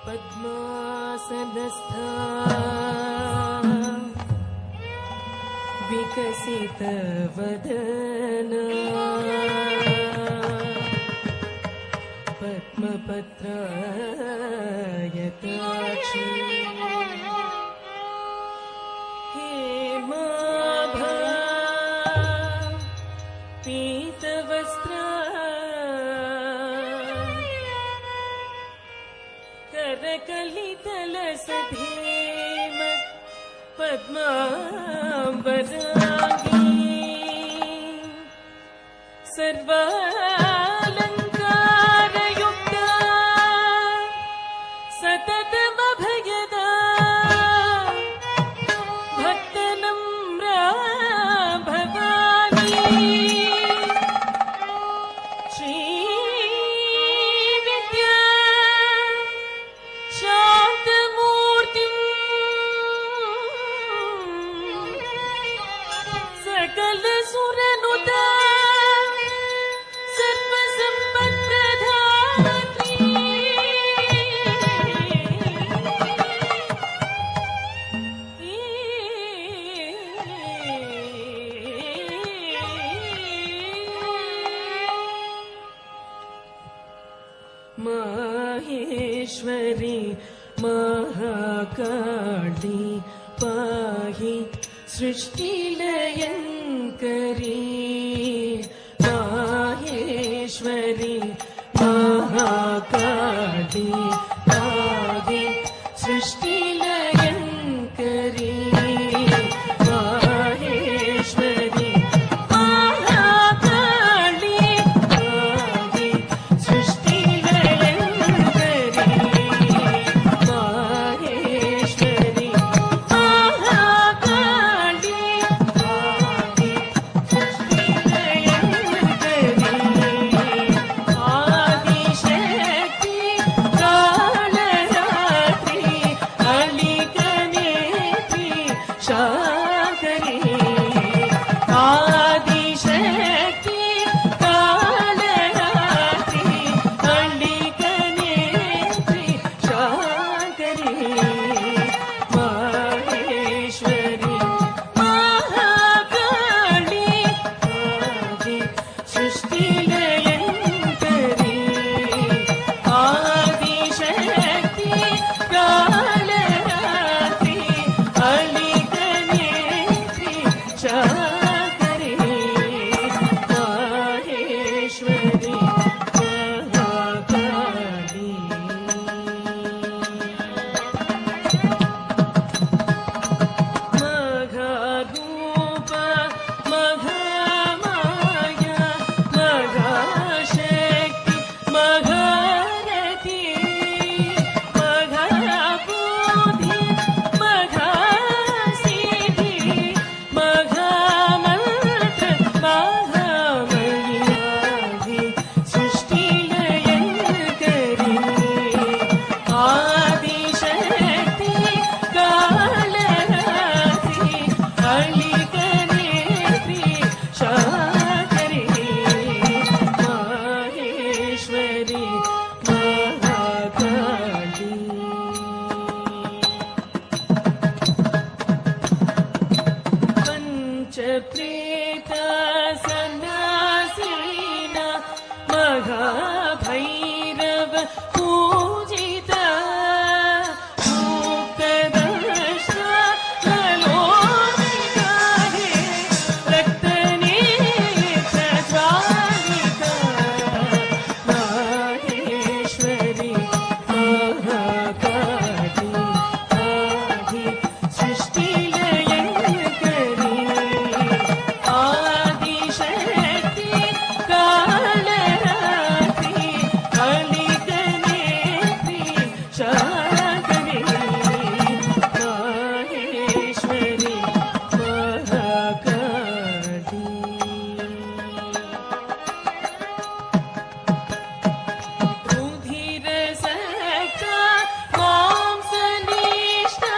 पद्मासनस्था विकसितवदना पद्मपत्रायताक्षी हेमाभा पीतवस्त्रा करकलितलसधीम पद्माम्बरागी सर्वालङ्कारयुक्ता सततमभयदा भक्तनम्रा भवानी श्रीविद्या शान्तमूर्तिं सकलसुरनुता सर्वसम्पत्प्रदात्री माहेश्वरी महाकाली पाहि सृष्टिलयङ्करी माहेश्वरी महाकाली पाहि सृष्टिलयङ्करी माहेश्वरी महाकाली पाहि सृष्टिलयङ्करी माहेश्वरी महाकाली पाहि सृष्टिलयङ्करी आदिशक्ति कालरात्रि अलिकनेत्रि शाकरी आदिशक्ति कालरात्रि अलिकनेत्रि शाकरी माहेश्वरी महाकाली आदि सृष्टिलयङ्करी आदिशक्ति कालरात्रि अलिकनेत्रि शाकरी माहेश्वरी महाकाली मघारूपा मघामाया मघाशक्ति मघारथी मघाबुद्धि मघासिद्धि मघामन्त्र मघामयि सृष्टिलयङ्करी आदिशक्ति कालरात्रि अलिकनेत्रि शाकरी माहेश्वरी महाकाली पंचप्रेता सन्यासीना महाभैरव पूजिता मुक्तदर्शा कलोनिका हे रक्तनेत्र स्वामिका माहेश्वरी महाकाली आदि सृष्टिलयङ्करी आदिशक्ति कालरात्रि अलिकनेत्रि शाकरी माहेश्वरी महाकाली रुधिरसक्ता मांसनिष्ठा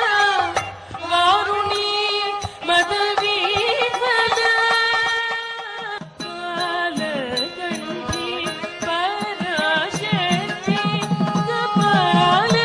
वारुणी मदविह्वला कालकण्ठी पराशक्ति कपाल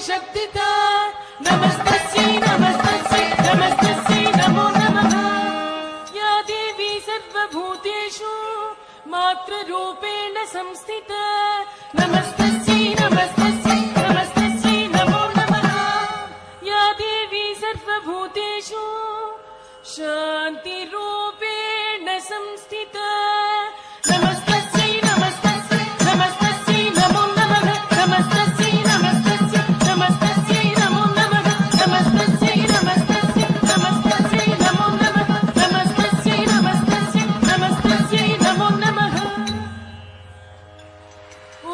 शक्तिता नमस्तस्यै नमस्तस्यै नमस्तस्यै नमो नमः या देवी सर्वभूतेषु मातृरूपेण संस्थिता नमस्तस्यै नमस्तस्यै नमस्तस्यै नमो नमः या देवी सर्वभूतेषु शान्तिरूपेण संस्थिता नमस्तस्यै नमस्तस्यै नमस्तस्यै नमो नमः नमस्तस्यै नमस्तस्यै नमस्तस्यै नमो नमः नमस्तस्यै नमस्तस्यै नमस्तस्यै नमो नमः नमस्तस्यै नमस्तस्यै नमस्तस्यै नमो नमः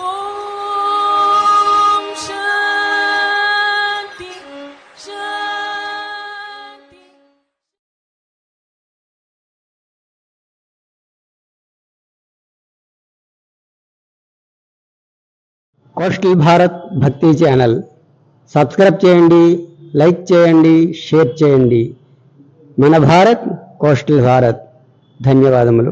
ॐ शान्ति शान्ति కోస్టల్ భారత్ భక్తి ఛానల్ సబ్స్క్రైబ్ చేయండి, లైక్ చేయండి, షేర్ చేయండి. మన భారత్ కోస్టల్ భారత్. ధన్యవాదములు.